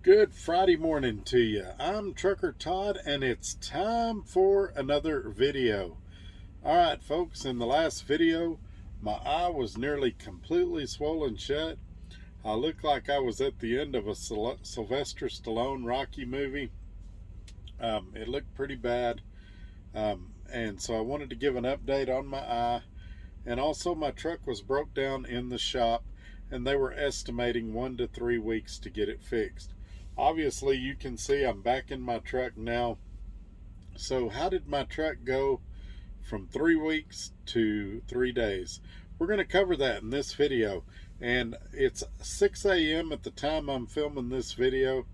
Good Friday morning to you. I'm Trucker Todd and it's time for another video. Alright folks, in the last video my eye was nearly completely swollen shut. I looked like I was at the end of a Sylvester Stallone Rocky movie. It looked pretty bad, and so I wanted to give an update on my eye. And also my truck was broke down in the shop and they were estimating 1 to 3 weeks to get it fixed. Obviously you can see I'm back in my truck now. So how did my truck go from 3 weeks to 3 days? We're going to cover that in this video. And it's 6 a.m. at the time I'm filming this video.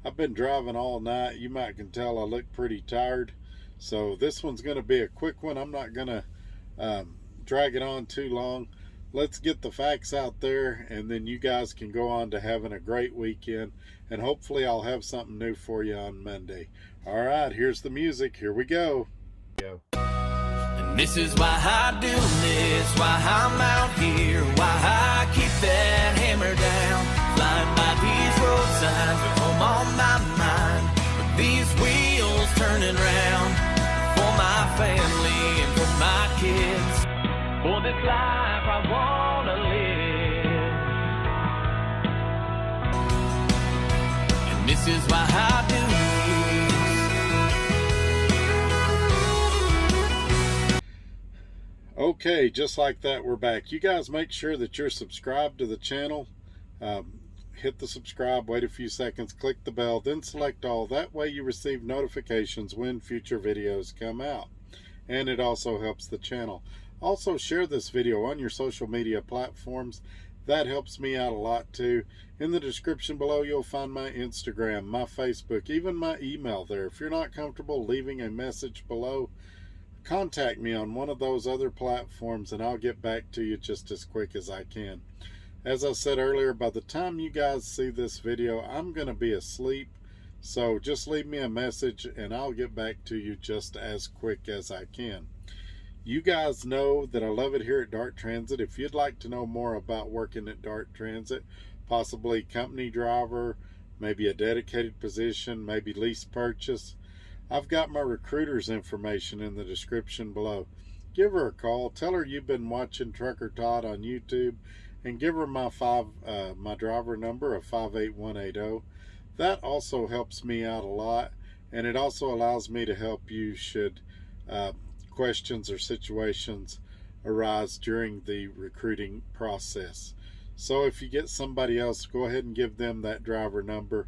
I've been driving all night. You might can tell I look pretty tired. So this one's going to be a quick one. I'm not going to drag it on too long. Let's get the facts out there, and then you guys can go on to having a great weekend, and hopefully I'll have something new for you on Monday. All right, here's the music. Here we go. And this is why I do this, why I'm out here, why I keep that hammer down, flying by these road signs with home on my mind, with these wheels turning round for my family and for my kids. For this life I wanna live, and this is why I do this. Okay, just like that, we're back. You guys make sure that you're subscribed to the channel. Hit the subscribe, wait a few seconds, click the bell, then select all. That way you receive notifications when future videos come out. And it also helps the channel. Also, share this video on your social media platforms. That helps me out a lot too. In the description below, you'll find my Instagram, my Facebook, even my email there. If you're not comfortable leaving a message below, contact me on one of those other platforms and I'll get back to you just as quick as I can. As I said earlier, by the time you guys see this video, I'm going to be asleep. So just leave me a message and I'll get back to you just as quick as I can. You guys know that I love it here at Dart Transit. If you'd like to know more about working at Dart Transit, possibly company driver, maybe a dedicated position, maybe lease purchase, I've got my recruiter's information in the description below. Give her a call. Tell her you've been watching Trucker Todd on YouTube, and give her my driver number of 58180. That also helps me out a lot, and it also allows me to help you should questions or situations arise during the recruiting process. So if you get somebody else, go ahead and give them that driver number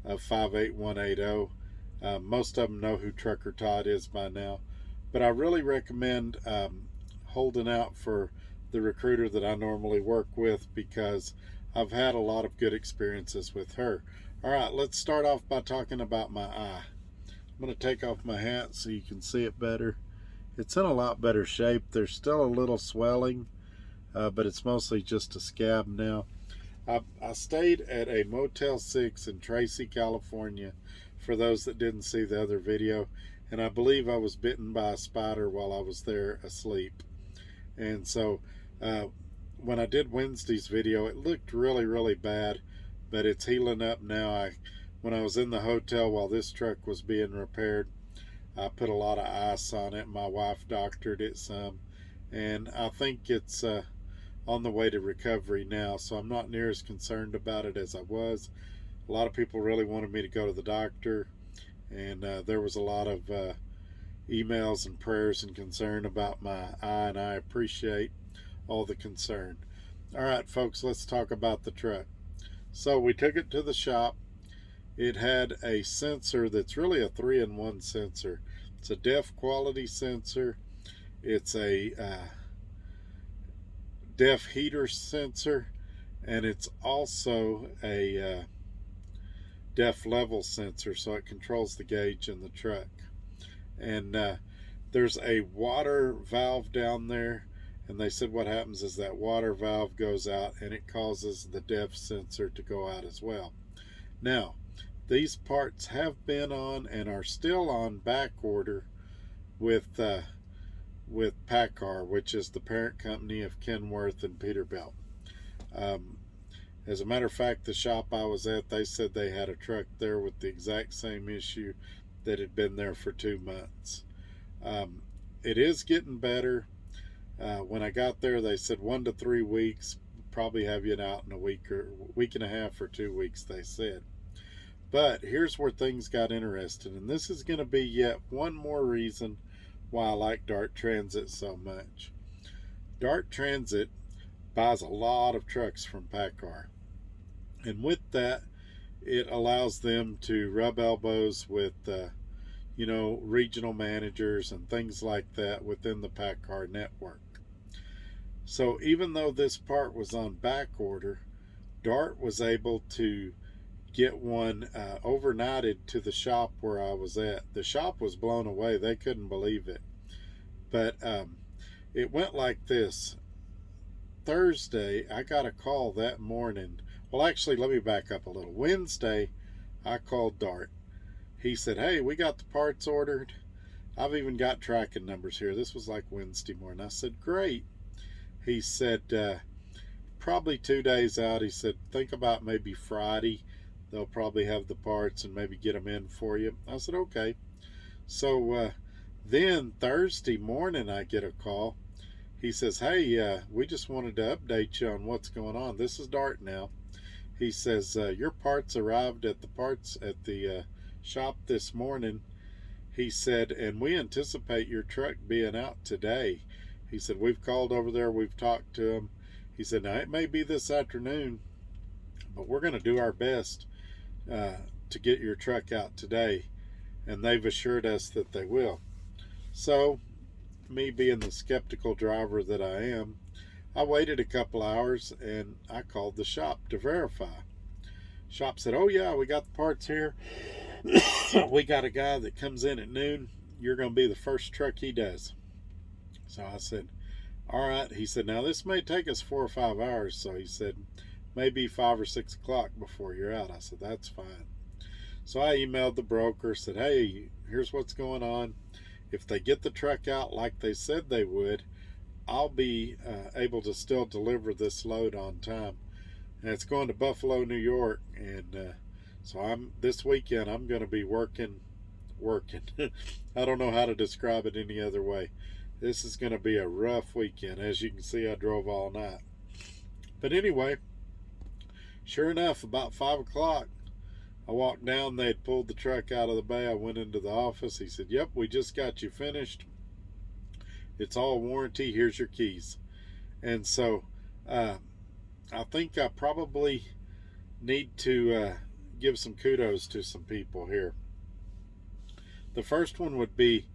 of 58180. Most of them know who Trucker Todd is by now, but I really recommend holding out for the recruiter that I normally work with, because I've had a lot of good experiences with her. All right, let's start off by talking about my eye. I'm going to take off my hat so you can see it better. It's in a lot better shape. There's still a little swelling, but it's mostly just a scab now. I stayed at a Motel 6 in Tracy, California, for those that didn't see the other video, and I believe I was bitten by a spider while I was there asleep. And so when I did Wednesday's video, it looked really bad, but it's healing up now. When I was in the hotel while this truck was being repaired, I put a lot of ice on it. My wife doctored it some, and I think it's on the way to recovery now, so I'm not near as concerned about it as I was. A lot of people really wanted me to go to the doctor, and there was a lot of emails and prayers and concern about my eye, and I appreciate all the concern. All right, folks, let's talk about the truck. So we took it to the shop. It had a sensor that's really a 3-in-1 sensor. It's a DEF quality sensor. It's a DEF heater sensor, and it's also a DEF level sensor, so it controls the gauge in the truck. And there's a water valve down there, and they said what happens is that water valve goes out and it causes the DEF sensor to go out as well. Now, these parts have been on and are still on back order with PACCAR, which is the parent company of Kenworth and Peterbilt. As a matter of fact, the shop I was at, they said they had a truck there with the exact same issue that had been there for 2 months. Um, it is getting better. When I got there, they said 1 to 3 weeks. Probably have you out in a week or week and a half or 2 weeks, they said. But here's where things got interesting, and this is going to be yet one more reason why I like Dart Transit so much. Dart Transit buys a lot of trucks from PACCAR, and with that, it allows them to rub elbows with regional managers and things like that within the PACCAR network. So even though this part was on back order, Dart was able to get one overnighted to the shop where I was at. The shop was blown away. They couldn't believe it. But it went like this. Thursday, I got a call that morning. Well, actually, let me back up a little. Wednesday, I called Dart. He said, hey, we got the parts ordered. I've even got tracking numbers here. This was like Wednesday morning. I said, great. He said, probably 2 days out. He said, think about maybe Friday. They'll probably have the parts and maybe get them in for you. I said, okay. So then Thursday morning, I get a call. He says, hey, we just wanted to update you on what's going on. This is Dart now. He says, your parts arrived at the shop this morning. He said, and we anticipate your truck being out today. He said, we've called over there, we've talked to them. He said, now it may be this afternoon, but we're going to do our best to get your truck out today. And they've assured us that they will. So, me being the skeptical driver that I am, I waited a couple hours and I called the shop to verify. Shop said, oh yeah, we got the parts here. We got a guy that comes in at noon. You're going to be the first truck he does. So I said, all right. He said, now this may take us 4 or 5 hours. So he said, maybe 5 or 6 o'clock before you're out. I said, that's fine. So I emailed the broker, said, hey, here's what's going on. If they get the truck out like they said they would, I'll be able to still deliver this load on time. And it's going to Buffalo, New York. And so this weekend I'm going to be working. I don't know how to describe it any other way. This is going to be a rough weekend. As you can see, I drove all night. But anyway, sure enough, about 5 o'clock, I walked down. They had pulled the truck out of the bay. I went into the office. He said, yep, we just got you finished. It's all warranty. Here's your keys. And so I think I probably need to give some kudos to some people here. The first one would be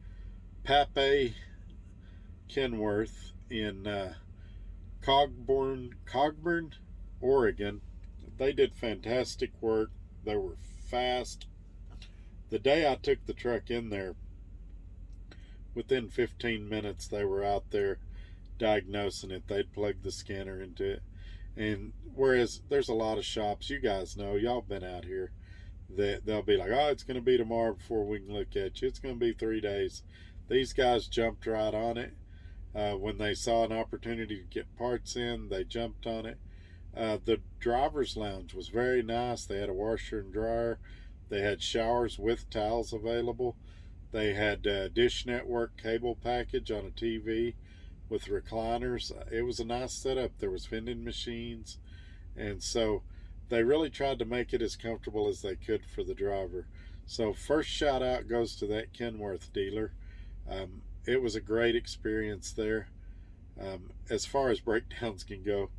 Pape Kenworth in Cogburn, Oregon. They did fantastic work. They were fast. The day I took the truck in there, within 15 minutes they were out there diagnosing it. They'd plugged the scanner into it. And whereas there's a lot of shops, you guys know, y'all been out here, that they'll be like, oh, it's going to be tomorrow before we can look at you. It's going to be 3 days. These guys jumped right on it. When they saw an opportunity to get parts in, they jumped on it. The driver's lounge was very nice. They had a washer and dryer. They had showers with towels available. They had Dish Network cable package on a TV with recliners. It was a nice setup. There was vending machines. And so they really tried to make it as comfortable as they could for the driver. So first shout out goes to that Kenworth dealer. It was a great experience there. As far as breakdowns can go,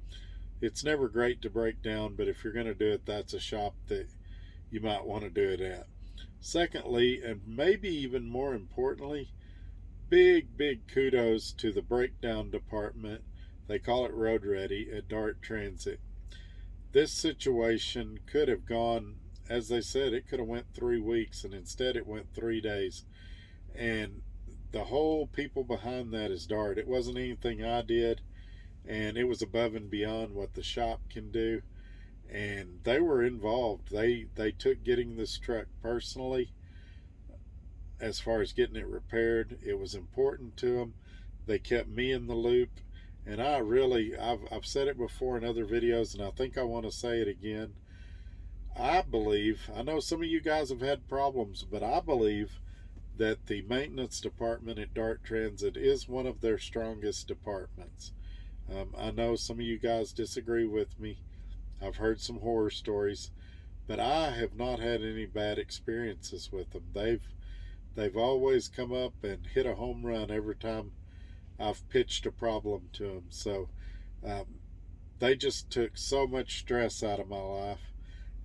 it's never great to break down, but if you're going to do it, that's a shop that you might want to do it at. Secondly, and maybe even more importantly, big kudos to the breakdown department. They call it Road Ready at Dart Transit. This situation could have gone, as they said, it could have went 3 weeks, and instead it went 3 days. And the whole people behind that is Dart. It wasn't anything I did, and it was above and beyond what the shop can do. And they were involved. They took getting this truck personally. As far as getting it repaired, it was important to them. They kept me in the loop, And I've said it before in other videos, and I think I want to say it again. I know some of you guys have had problems, but I believe that the maintenance department at Dart Transit is one of their strongest departments. I know some of you guys disagree with me. I've heard some horror stories, but I have not had any bad experiences with them. They've always come up and hit a home run every time I've pitched a problem to them. So um, they just took so much stress out of my life,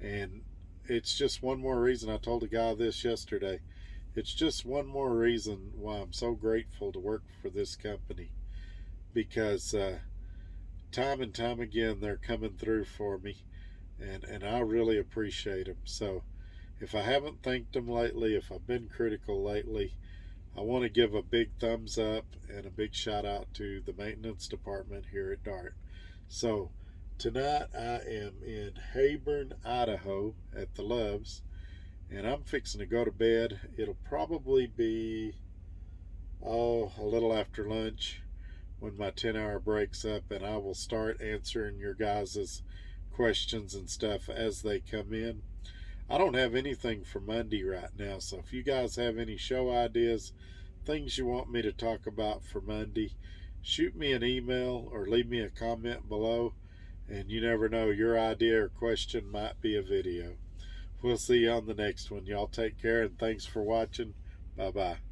and it's just one more reason. I told a guy this yesterday. It's just one more reason why I'm so grateful to work for this company, because time and time again they're coming through for me, and I really appreciate them. So if I haven't thanked them lately, if I've been critical lately, I want to give a big thumbs up and a big shout out to the maintenance department here at Dart. So tonight I am in Hayburn, Idaho at the Loves, and I'm fixing to go to bed. It'll probably be a little after lunch when my 10-hour break's up, and I will start answering your guys' questions and stuff as they come in. I don't have anything for Monday right now, so if you guys have any show ideas, things you want me to talk about for Monday, shoot me an email or leave me a comment below, and you never know, your idea or question might be a video. We'll see you on the next one. Y'all take care, and thanks for watching. Bye-bye.